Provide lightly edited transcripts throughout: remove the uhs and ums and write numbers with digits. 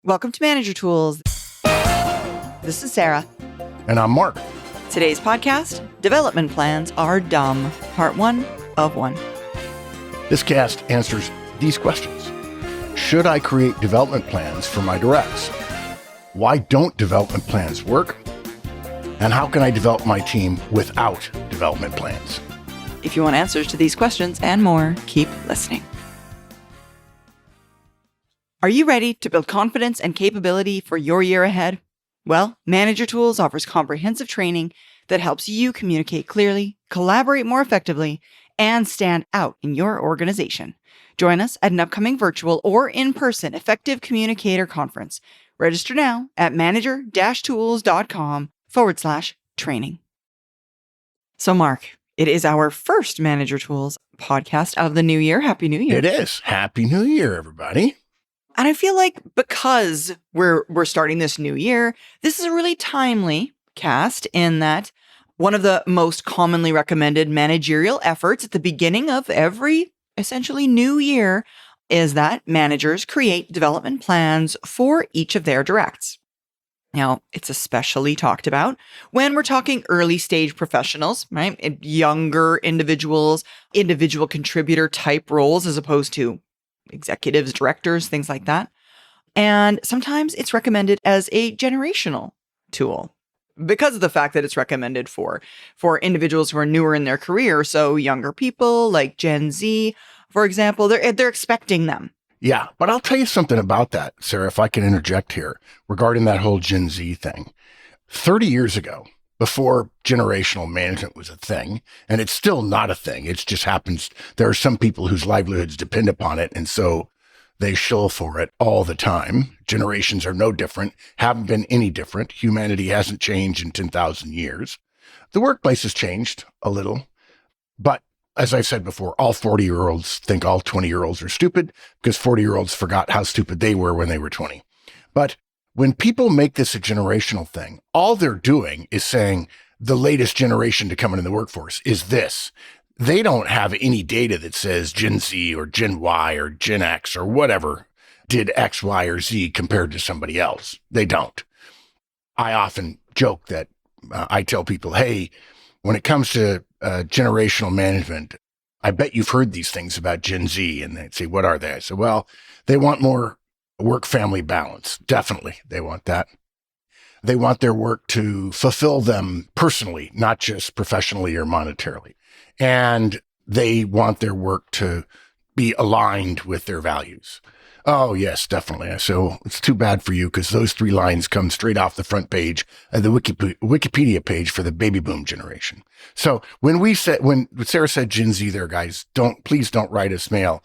Welcome to Manager Tools. This is Sarah. And I'm Mark. Today's podcast, Development Plans Are Dumb, Part 1 of 1. This cast answers these questions. Should I create development plans for my directs? Why don't development plans work? And how can I develop my team without development plans? If you want answers to these questions and more, keep listening. Are you ready to build confidence and capability for your year ahead? Well, Manager Tools offers comprehensive training that helps you communicate clearly, collaborate more effectively, and stand out in your organization. Join us at an upcoming virtual or in-person Effective Communicator Conference. Register now at manager-tools.com/training. So, Mark, it is our first Manager Tools podcast of the new year. Happy New Year. It is. Happy New Year, everybody. And I feel like because we're starting this new year, this is a really timely cast in that one of the most commonly recommended managerial efforts at the beginning of every essentially new year is that managers create development plans for each of their directs. Now, it's especially talked about when we're talking early stage professionals, right? Younger individuals, individual contributor type roles as opposed to executives, directors, things like that. And sometimes it's recommended as a generational tool because of the fact that it's recommended for individuals who are newer in their career. So younger people like Gen Z, for example, they're expecting them. Yeah, but I'll tell you something about that, Sarah, if I can interject here regarding that whole Gen Z thing. 30 years ago, before generational management was a thing, and it's still not a thing. It just happens. There are some people whose livelihoods depend upon it, and so they shill for it all the time. Generations are no different, haven't been any different. Humanity hasn't changed in 10,000 years. The workplace has changed a little, but as I've said before, all 40-year-olds think all 20-year-olds are stupid because 40-year-olds forgot how stupid they were when they were 20. But when people make this a generational thing, all they're doing is saying the latest generation to come into the workforce is this. They don't have any data that says Gen Z or Gen Y or Gen X or whatever did X, Y, or Z compared to somebody else. They don't. I often joke that I tell people, hey, when it comes to generational management, I bet you've heard these things about Gen Z. And they'd say, what are they? I said, well, they want more work-family balance. Definitely, they want that. They want their work to fulfill them personally, not just professionally or monetarily. And they want their work to be aligned with their values. Oh, yes, definitely. So it's too bad for you because those 3 lines come straight off the front page of the Wikipedia page for the baby boom generation. So when Sarah said Gen Z there, guys, please don't write us mail.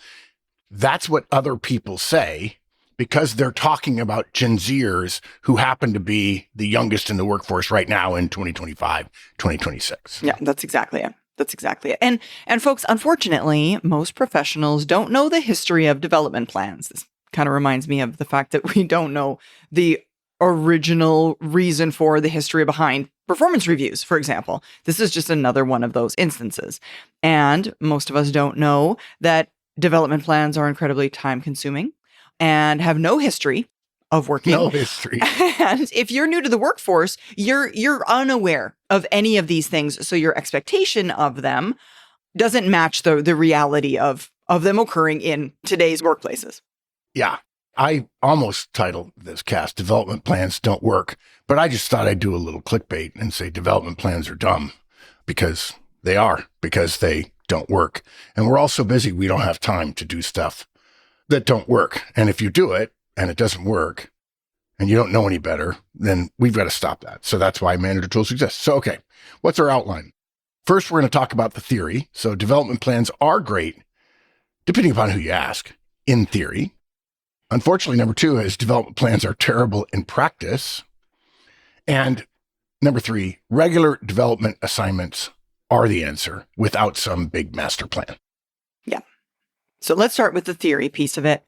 That's what other people say because they're talking about Gen Zers who happen to be the youngest in the workforce right now in 2025, 2026. Yeah, that's exactly it. That's exactly it. And folks, unfortunately, most professionals don't know the history of development plans. This kind of reminds me of the fact that we don't know the original reason for the history behind performance reviews, for example. This is just another one of those instances. And most of us don't know that development plans are incredibly time consuming and have no history of working. No history. And if you're new to the workforce, you're unaware of any of these things. So your expectation of them doesn't match the reality of them occurring in today's workplaces. Yeah. I almost titled this cast Development Plans Don't Work, but I just thought I'd do a little clickbait and say development plans are dumb because they don't work. And we're all so busy, we don't have time to do stuff that don't work. And if you do it and it doesn't work and you don't know any better, then we've got to stop that. So that's why Manager Tools exists. So, okay, what's our outline? First, we're going to talk about the theory. So development plans are great, depending upon who you ask, in theory. Unfortunately, number 2 is development plans are terrible in practice. And number 3, regular development assignments are the answer without some big master plan. Yeah. So let's start with the theory piece of it.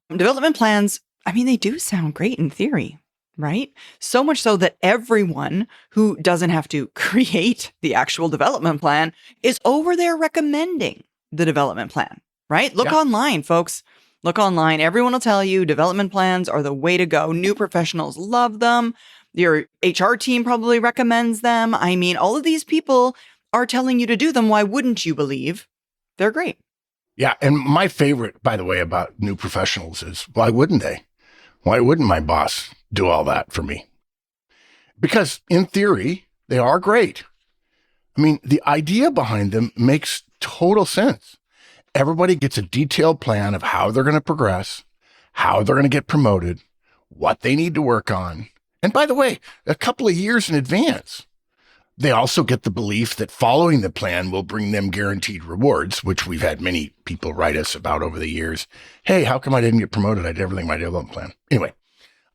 Development plans, they do sound great in theory, right? So much so that everyone who doesn't have to create the actual development plan is over there recommending the development plan, right? Look online, folks. Look online. Everyone will tell you development plans are the way to go. New professionals love them. Your HR team probably recommends them. I mean, all of these people are telling you to do them. Why wouldn't you believe they're great? Yeah. And my favorite, by the way, about new professionals is why wouldn't they? Why wouldn't my boss do all that for me? Because in theory, they are great. I mean, the idea behind them makes total sense. Everybody gets a detailed plan of how they're going to progress, how they're going to get promoted, what they need to work on. And by the way, a couple of years in advance. They also get the belief that following the plan will bring them guaranteed rewards, which we've had many people write us about over the years. Hey, how come I didn't get promoted? I did everything in my development plan. Anyway,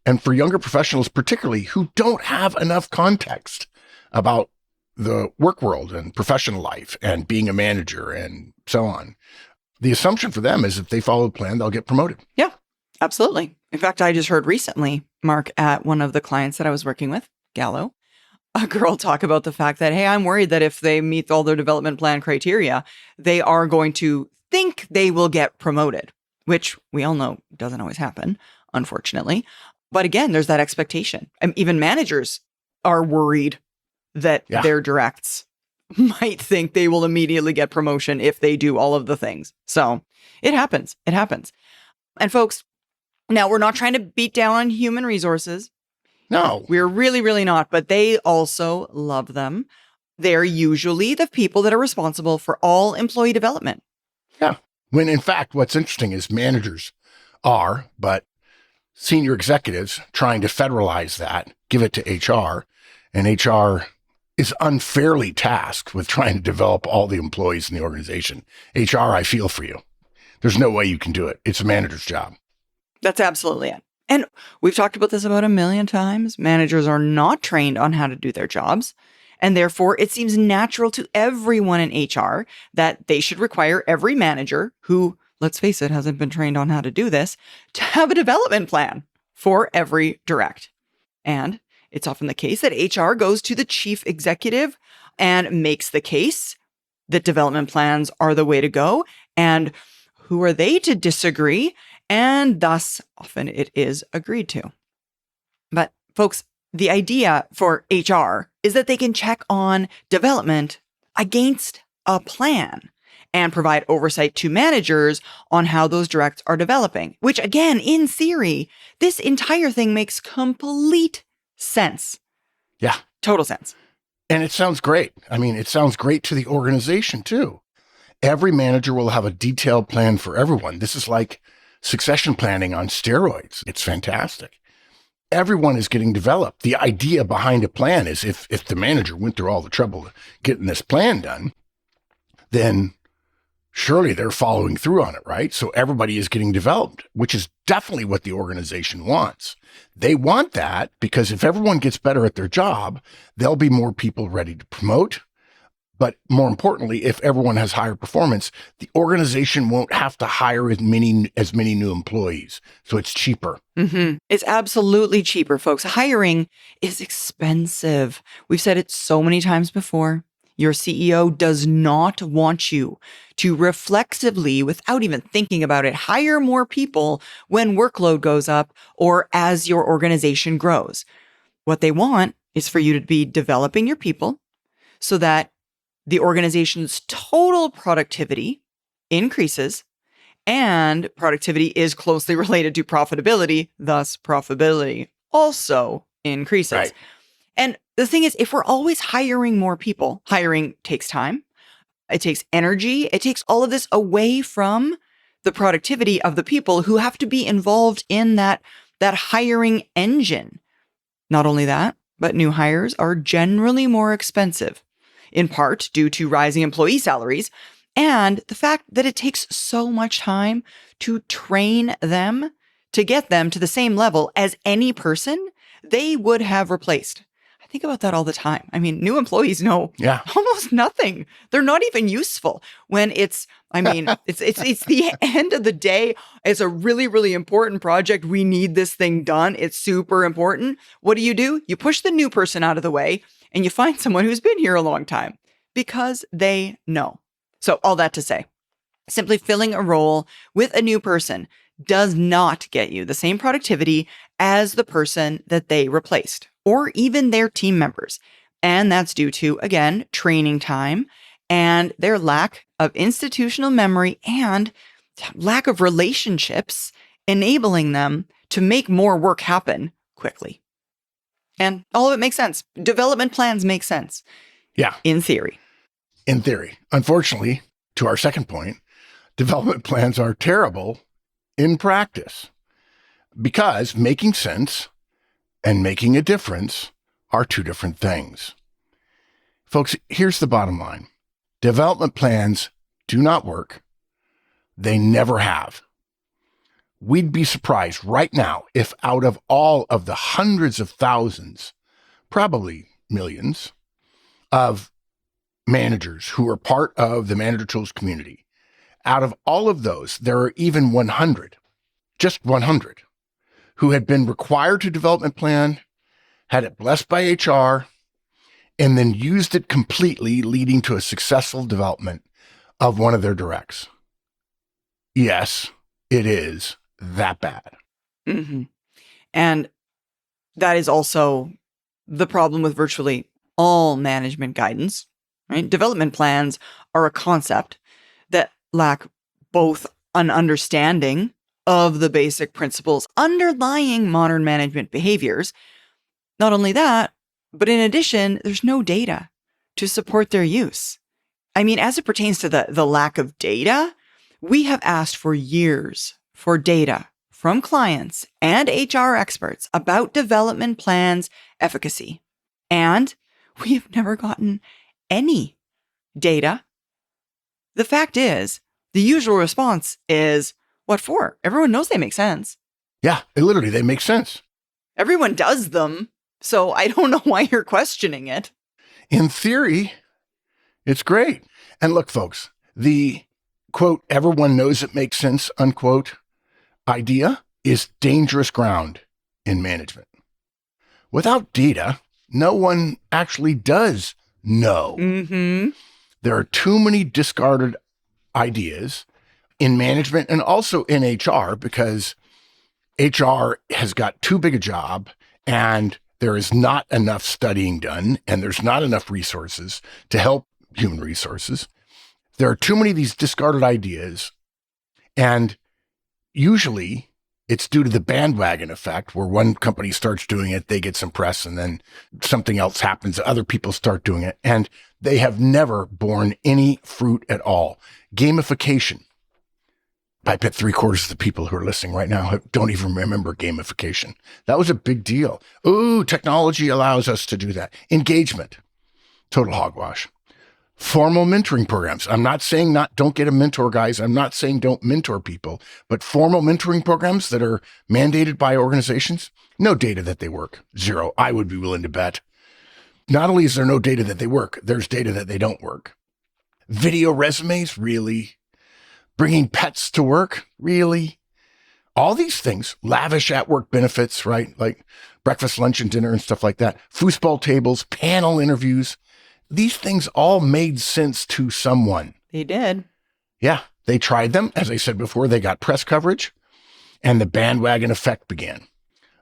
and for younger professionals, particularly who don't have enough context about the work world and professional life and being a manager and so on, the assumption for them is if they follow the plan, they'll get promoted. Yeah, absolutely. In fact, I just heard recently, Mark, at one of the clients that I was working with, Gallo, a girl talk about the fact that, hey, I'm worried that if they meet all their development plan criteria, they are going to think they will get promoted, which we all know doesn't always happen, unfortunately. But again, there's that expectation. And even managers are worried that their directs might think they will immediately get promotion if they do all of the things. So it happens. It happens. And folks, now we're not trying to beat down on human resources. No. We're really, really not. But they also love them. They're usually the people that are responsible for all employee development. Yeah. When in fact, what's interesting is managers are, but senior executives trying to federalize that, give it to HR, and HR is unfairly tasked with trying to develop all the employees in the organization. HR, I feel for you. There's no way you can do it. It's a manager's job. That's absolutely it. And we've talked about this about a million times. Managers are not trained on how to do their jobs. And therefore, it seems natural to everyone in HR that they should require every manager who, let's face it, hasn't been trained on how to do this, to have a development plan for every direct. And it's often the case that HR goes to the chief executive and makes the case that development plans are the way to go. And who are they to disagree? And thus, often it is agreed to. But folks, the idea for HR is that they can check on development against a plan and provide oversight to managers on how those directs are developing, which again, in theory, this entire thing makes complete sense. Yeah. Total sense. And it sounds great. I mean, it sounds great to the organization too. Every manager will have a detailed plan for everyone. This is like succession planning on steroids. It's fantastic. Everyone is getting developed. The idea behind a plan is if the manager went through all the trouble getting this plan done, then surely they're following through on it, right? So everybody is getting developed, which is definitely what the organization wants. They want that because if everyone gets better at their job, there'll be more people ready to promote. But more importantly, if everyone has higher performance, the organization won't have to hire as many new employees. So it's cheaper. Mm-hmm. It's absolutely cheaper, folks. Hiring is expensive. We've said it so many times before. Your CEO does not want you to reflexively, without even thinking about it, hire more people when workload goes up or as your organization grows. What they want is for you to be developing your people so that the organization's total productivity increases, and productivity is closely related to profitability. Thus, profitability also increases. Right. And the thing is, if we're always hiring more people, hiring takes time, it takes energy, it takes all of this away from the productivity of the people who have to be involved in that hiring engine. Not only that, but new hires are generally more expensive, in part due to rising employee salaries and the fact that it takes so much time to train them to get them to the same level as any person they would have replaced. I think about that all the time. I mean, new employees know almost nothing. They're not even useful when it's the end of the day. It's a really, really important project. We need this thing done. It's super important. What do? You push the new person out of the way and you find someone who's been here a long time because they know. So all that to say, simply filling a role with a new person does not get you the same productivity as the person that they replaced or even their team members. And that's due to, again, training time and their lack of institutional memory and lack of relationships enabling them to make more work happen quickly. And all of it makes sense. Development plans make sense. Yeah. In theory. In theory. Unfortunately, to our second point, development plans are terrible in practice because making sense and making a difference are two different things. Folks, here's the bottom line. Development plans do not work. They never have. We'd be surprised right now if out of all of the hundreds of thousands, probably millions, of managers who are part of the Manager Tools community, out of all of those, there are even 100, just 100, who had been required to development plan, had it blessed by HR, and then used it completely, leading to a successful development of one of their directs. Yes, it is that bad. Mm-hmm. And that is also the problem with virtually all management guidance, right? Development plans are a concept that lack both an understanding of the basic principles underlying modern management behaviors. Not only that, but in addition, there's no data to support their use. I mean, as it pertains to the lack of data, we have asked for years for data from clients and HR experts about development plans' efficacy. And we have never gotten any data. The fact is, the usual response is, what for? Everyone knows they make sense. Yeah, they make sense. Everyone does them, so I don't know why you're questioning it. In theory, it's great. And look, folks, the quote, everyone knows it makes sense, unquote, idea is dangerous ground in management. Without data, no one actually does know. Mm-hmm. There are too many discarded ideas in management and also in HR because HR has got too big a job and there is not enough studying done and there's not enough resources to help human resources. There are too many of these discarded ideas, and usually it's due to the bandwagon effect where one company starts doing it, they get some press, and then something else happens, other people start doing it, and they have never borne any fruit at all. Gamification. I bet 3/4 of the people who are listening right now don't even remember gamification. That was a big deal. Ooh, technology allows us to do that. Engagement. Total hogwash. Formal mentoring programs. I'm not saying don't get a mentor, guys. I'm not saying don't mentor people, but formal mentoring programs that are mandated by organizations, no data that they work. Zero. I would be willing to bet. Not only is there no data that they work, there's data that they don't work. Video resumes, really? Bringing pets to work, really? All these things, lavish at work benefits, right? Like breakfast, lunch, and dinner and stuff like that. Foosball tables, panel interviews. These things all made sense to someone. They did. Yeah, they tried them. As I said before, they got press coverage and the bandwagon effect began.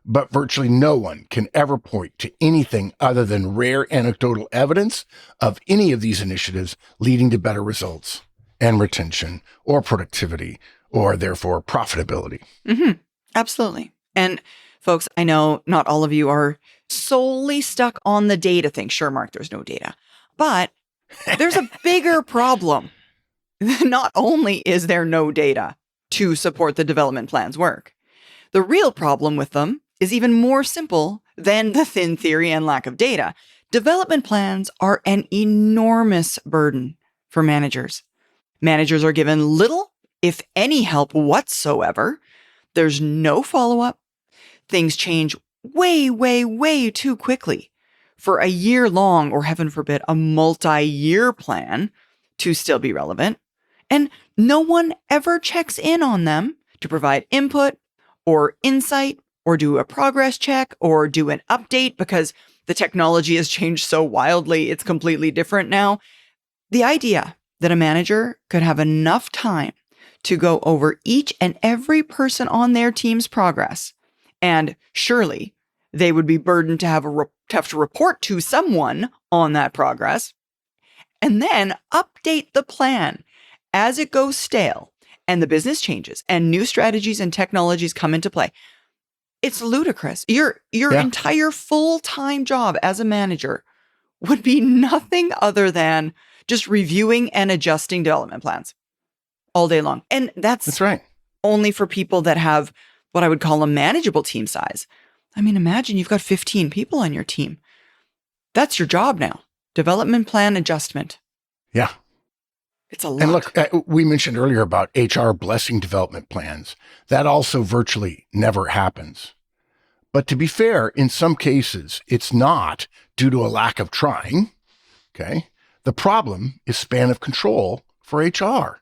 But virtually no one can ever point to anything other than rare anecdotal evidence of any of these initiatives leading to better results and retention or productivity or therefore profitability. Mm-hmm. Absolutely. And folks, I know not all of you are solely stuck on the data thing. Sure, Mark, there's no data. But there's a bigger problem. Not only is there no data to support the development plan's work, the real problem with them is even more simple than the thin theory and lack of data. Development plans are an enormous burden for managers. Managers are given little, if any, help whatsoever. There's no follow-up. Things change way, way, way too quickly for a year-long, or heaven forbid, a multi-year plan to still be relevant. And no one ever checks in on them to provide input or insight or do a progress check or do an update because the technology has changed so wildly, it's completely different now. The idea that a manager could have enough time to go over each and every person on their team's progress. And surely they would be burdened to have to report to someone on that progress, and then update the plan as it goes stale and the business changes and new strategies and technologies come into play. It's ludicrous. Your entire full-time job as a manager would be nothing other than just reviewing and adjusting development plans all day long. And that's right. Only for people that have what I would call a manageable team size. I mean, imagine you've got 15 people on your team. That's your job now. Development plan adjustment. Yeah. It's a lot. And look, we mentioned earlier about HR blessing development plans. That also virtually never happens. But to be fair, in some cases, it's not due to a lack of trying. Okay. The problem is span of control for HR.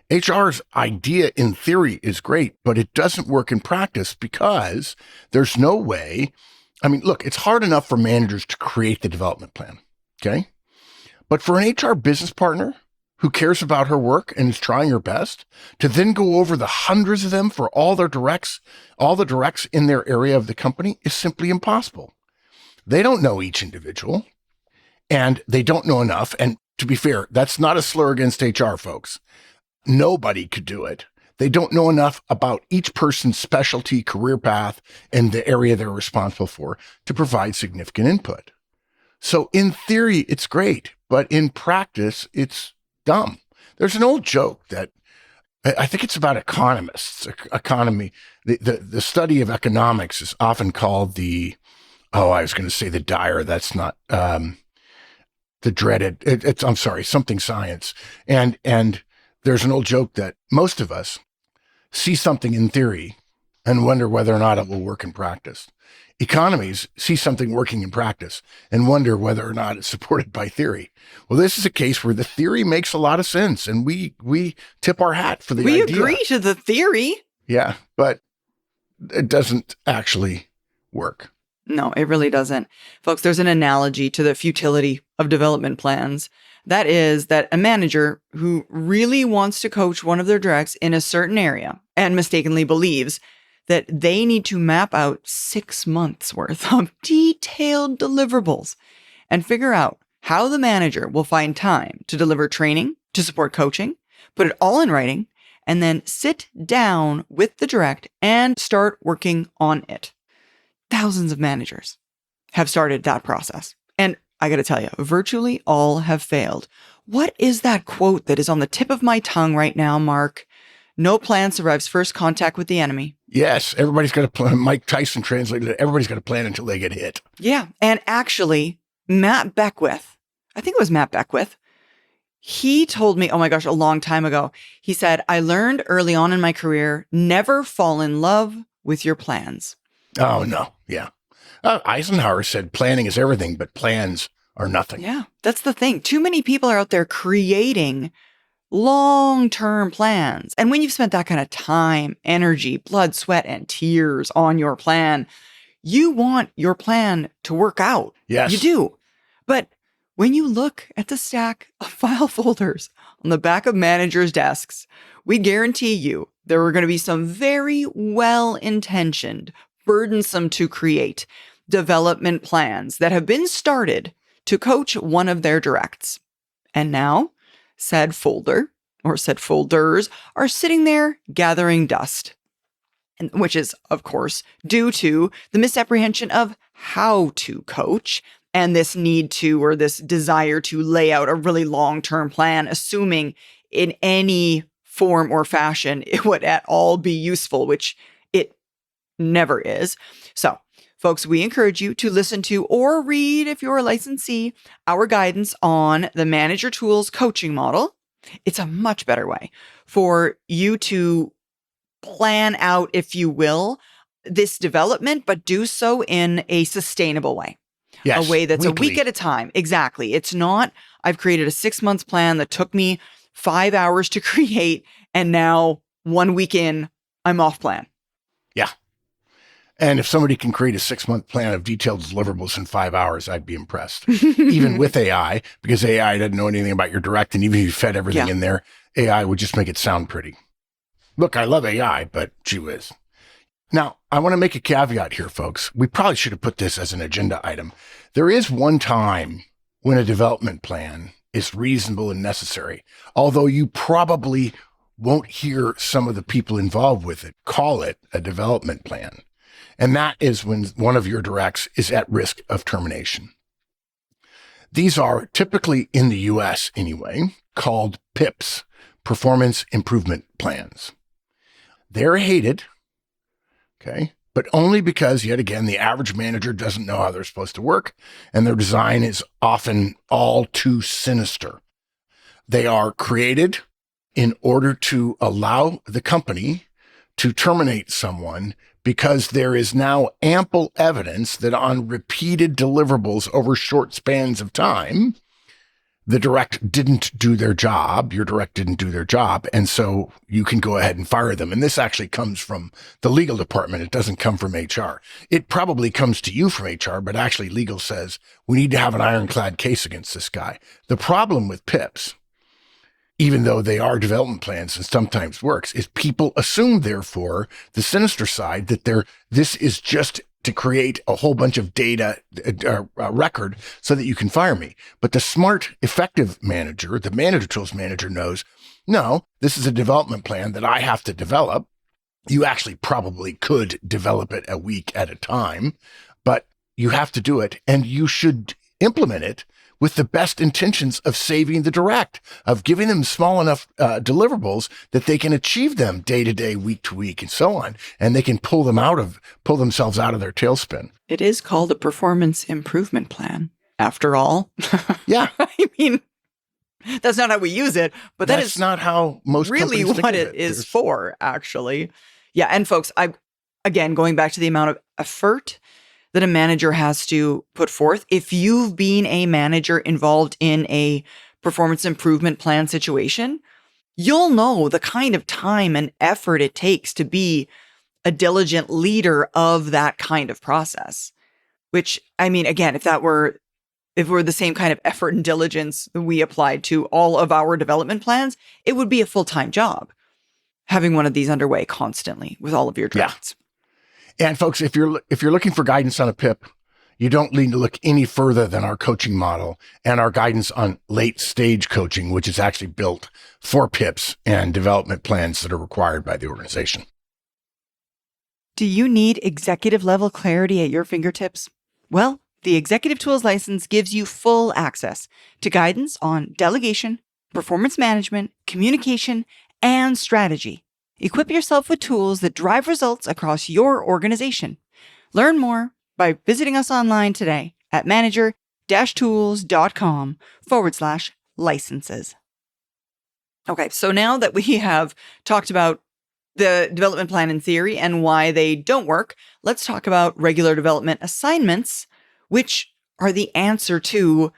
HR's idea in theory is great, but it doesn't work in practice because there's no way. I mean, look, it's hard enough for managers to create the development plan. Okay. But for an HR business partner who cares about her work and is trying her best to then go over the hundreds of them for all the directs in their area of the company is simply impossible. They don't know each individual and they don't know enough. And to be fair, that's not a slur against HR, folks. Nobody could do it. They don't know enough about each person's specialty, career path, and the area they're responsible for to provide significant input. So in theory, it's great, but in practice, it's dumb. There's an old joke that I think it's about economists. Economy, the study of economics is often called the dire. That's not the dreaded. I'm sorry, something science. And there's an old joke that most of us see something in theory and wonder whether or not it will work in practice. Economies see something working in practice and wonder whether or not it's supported by theory. Well, this is a case where the theory makes a lot of sense, and we tip our hat for the idea. We agree to the theory. Yeah, but it doesn't actually work. No, it really doesn't. Folks, there's an analogy to the futility of development plans. That is that a manager who really wants to coach one of their directs in a certain area and mistakenly believes that they need to map out 6 months worth of detailed deliverables and figure out how the manager will find time to deliver training, to support coaching, put it all in writing, and then sit down with the direct and start working on it. Thousands of managers have started that process. And I got to tell you, virtually all have failed. What is that quote that is on the tip of my tongue right now, Mark? No plan survives first contact with the enemy. Yes, everybody's got a plan. Mike Tyson translated it. Everybody's got a plan until they get hit. Yeah. And actually, Matt Beckwith, I think it was Matt Beckwith, he told me, oh my gosh, a long time ago, he said, I learned early on in my career, never fall in love with your plans. Oh, no. Yeah. Eisenhower said planning is everything, but plans are nothing. Yeah, that's the thing. Too many people are out there creating long-term plans. And when you've spent that kind of time, energy, blood, sweat, and tears on your plan, you want your plan to work out. Yes. You do. But when you look at the stack of file folders on the back of managers' desks, we guarantee you there are going to be some very well-intentioned, burdensome to create development plans that have been started to coach one of their directs. And now, said folder or said folders are sitting there gathering dust, which is, of course, due to the misapprehension of how to coach and this need to or this desire to lay out a really long-term plan, assuming in any form or fashion it would at all be useful, which it never is. So, folks, we encourage you to listen to or read, if you're a licensee, our guidance on the Manager Tools coaching model. It's a much better way for you to plan out, if you will, this development, but do so in a sustainable way. Yes, a way that's weekly. A week at a time. Exactly. It's not, I've created a 6-month plan that took me 5 hours to create, and now 1 week in, I'm off plan. Yeah. And if somebody can create a 6-month plan of detailed deliverables in 5 hours, I'd be impressed. Even with AI, because AI doesn't know anything about your direct. And even if you fed everything in there, AI would just make it sound pretty. Look, I love AI, but gee whiz. Now, I want to make a caveat here, folks. We probably should have put this as an agenda item. There is one time when a development plan is reasonable and necessary, although you probably won't hear some of the people involved with it call it a development plan. And that is when one of your directs is at risk of termination. These are typically in the US anyway, called PIPs, Performance Improvement Plans. They're hated, okay, but only because, yet again, the average manager doesn't know how they're supposed to work, and their design is often all too sinister. They are created in order to allow the company to terminate someone because there is now ample evidence that on repeated deliverables over short spans of time, the direct didn't do their job, your direct didn't do their job, and so you can go ahead and fire them. And this actually comes from the legal department. It doesn't come from HR. It probably comes to you from HR, but actually legal says we need to have an ironclad case against this guy. The problem with PIPs, even though they are development plans and sometimes works, is people assume, therefore, the sinister side that this is just to create a whole bunch of data record so that you can fire me. But the smart, effective manager, the manager tools manager knows, no, this is a development plan that I have to develop. You actually probably could develop it a week at a time, but you have to do it, and you should implement it with the best intentions of saving the direct, of giving them small enough deliverables that they can achieve them day to day, week to week, and so on, and they can pull themselves out of their tailspin. It is called a performance improvement plan, after all. Yeah, I mean, that's not how we use it, but that's not how most really companies think what of it is for, actually. Yeah, and folks, again, going back to the amount of effort that a manager has to put forth. If you've been a manager involved in a performance improvement plan situation, you'll know the kind of time and effort it takes to be a diligent leader of that kind of process. Which, I mean, again, if we're the same kind of effort and diligence we applied to all of our development plans, it would be a full-time job having one of these underway constantly with all of your drafts. Yeah. And folks, if you're looking for guidance on a PIP, you don't need to look any further than our coaching model and our guidance on late stage coaching, which is actually built for PIPs and development plans that are required by the organization. Do you need executive level clarity at your fingertips? Well, the Executive Tools license gives you full access to guidance on delegation, performance management, communication, and strategy. Equip yourself with tools that drive results across your organization. Learn more by visiting us online today at manager-tools.com/licenses. Okay, so now that we have talked about the development plan in theory and why they don't work, let's talk about regular development assignments, which are the answer to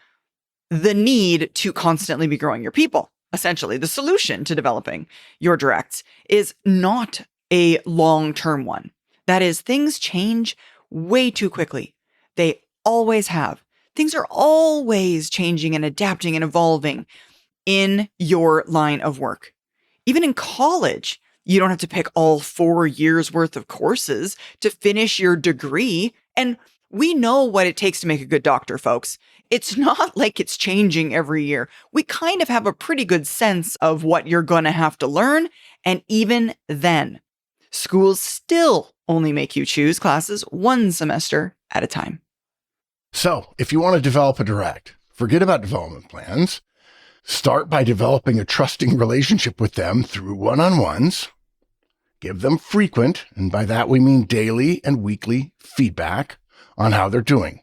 the need to constantly be growing your people. Essentially, the solution to developing your directs is not a long-term one. That is, things change way too quickly. They always have. Things are always changing and adapting and evolving in your line of work. Even in college, you don't have to pick all 4 years worth of courses to finish your degree. And we know what it takes to make a good doctor, folks. It's not like it's changing every year. We kind of have a pretty good sense of what you're going to have to learn. And even then, schools still only make you choose classes one semester at a time. So if you want to develop a direct, forget about development plans. Start by developing a trusting relationship with them through one-on-ones. Give them frequent, and by that we mean daily and weekly, feedback on how they're doing.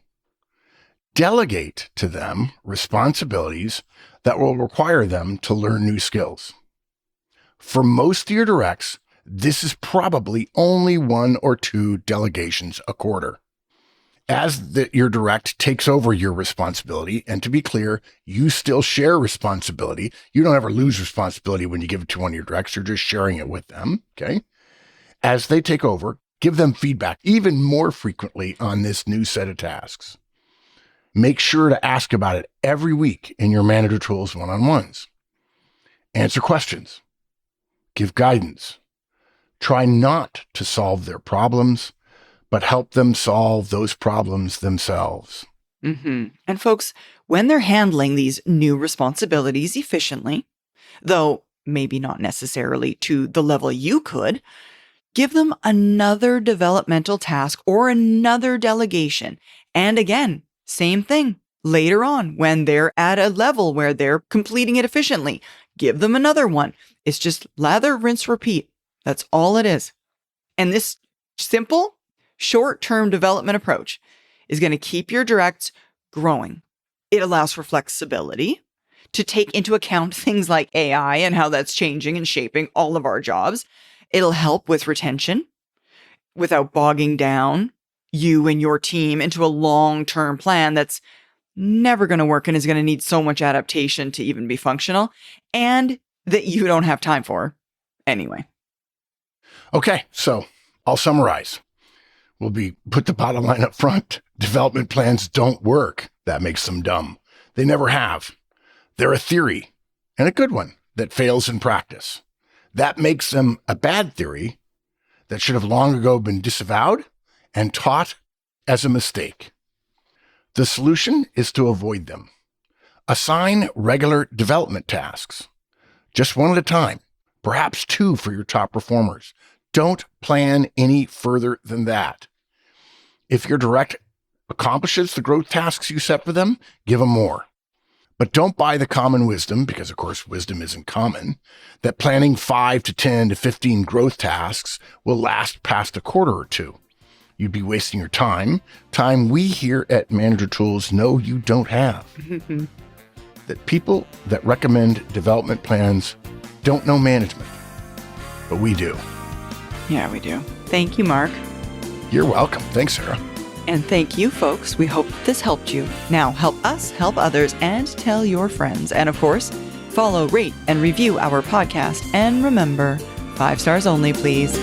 Delegate to them responsibilities that will require them to learn new skills. For most of your directs, this is probably only 1 or 2 delegations a quarter. As your direct takes over your responsibility, and to be clear, you still share responsibility. You don't ever lose responsibility when you give it to one of your directs. You're just sharing it with them, okay? As they take over, give them feedback even more frequently on this new set of tasks. Make sure to ask about it every week in your Manager Tools one-on-ones. Answer questions. Give guidance. Try not to solve their problems, but help them solve those problems themselves. And folks, when they're handling these new responsibilities efficiently, though maybe not necessarily to the level you could, give them another developmental task or another delegation. And again, same thing. Later on, when they're at a level where they're completing it efficiently, give them another one. It's just lather, rinse, repeat. That's all it is. And this simple, short-term development approach is going to keep your directs growing. It allows for flexibility to take into account things like AI and how that's changing and shaping all of our jobs. It'll help with retention without bogging down you and your team into a long-term plan that's never going to work and is going to need so much adaptation to even be functional, and that you don't have time for anyway. Okay, so I'll summarize. Put the bottom line up front. Development plans don't work. That makes them dumb. They never have. They're a theory, and a good one, that fails in practice. That makes them a bad theory that should have long ago been disavowed and taught as a mistake. The solution is to avoid them. Assign regular development tasks, just one at a time, perhaps 2 for your top performers. Don't plan any further than that. If your direct accomplishes the growth tasks you set for them, give them more. But don't buy the common wisdom, because of course wisdom isn't common, that planning 5 to 10 to 15 growth tasks will last past a quarter or 2. You'd be wasting your time we here at Manager Tools know you don't have. That people that recommend development plans don't know management, but we do. Yeah, we do. Thank you, Mark. You're welcome. Thanks, Sarah. And thank you, folks. We hope this helped you. Now help us help others and tell your friends. And of course, follow, rate, and review our podcast. And remember, 5 stars only, please.